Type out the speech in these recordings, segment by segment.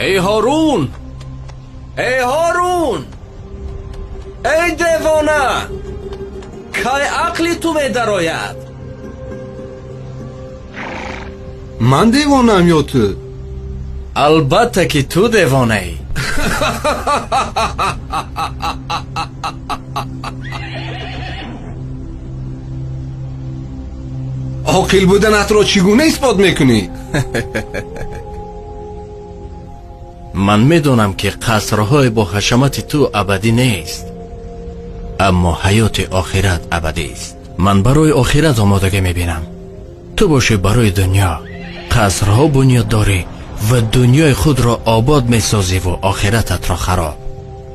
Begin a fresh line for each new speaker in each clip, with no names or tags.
ای هارون، ای هارون، ای دیوانه، که عقلی تو می درآید؟
من دیوانم یا تو؟
البته که تو دیوانه ای.
عاقل بودنت را چگونه اثبات میکنی؟
من میدونم که قصرهای با حشمت تو ابدی نیست، اما حیات آخرت ابدی است. من برای آخرت آمادگی میبینم، تو باشی برای دنیا. قصرها بنیاد داری و دنیای خود را آباد میسازی و آخرتت را خراب.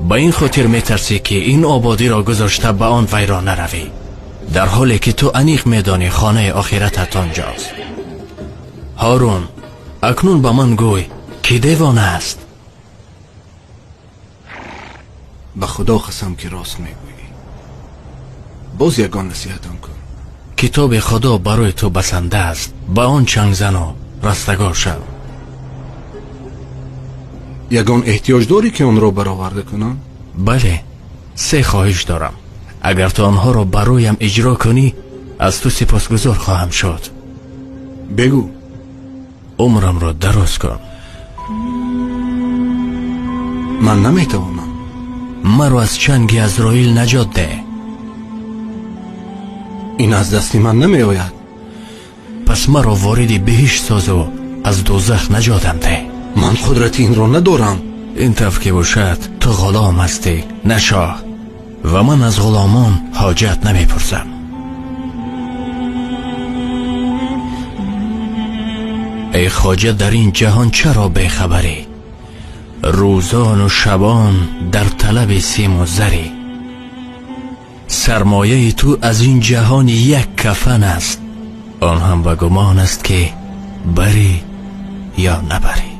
با این خاطر میترسی که این آبادی را گذاشته به آن ویران نروی، در حالی که تو عمیق میدانی خانه آخرتت آنجاست. هارون، اکنون به من گوی که دیوانه است.
به خدا قسم که راست میگویی. باز یگان نصیحتم کن.
کتاب خدا برای تو بسنده است، به آن چنگ زن و رستگار شو.
یگان احتیاج داری که اون را برآورده کنم؟
بله، 3 خواهش دارم. اگر تو آنها را برایم اجرا کنی، از تو سپاسگزار خواهم شد.
بگو.
عمرم را دراز کن.
من نمیتوانم.
مرا از چنگ عزراییل نجات ده.
این از دستی من نمی آید.
پس مرا وارد بهشت ساز و از دوزخ نجاتم ده.
من قدرت این را ندارم.
این طور که باشد تو غلام هستی نه شاه، و من از غلامان حاجت نمیپرسم. ای خواجه، در این جهان چرا بیخبری؟ روزان و شبان در طلب سیم و زری. سرمایه تو از این جهان یک کفن است، آن هم به گمان است که بری یا نبری.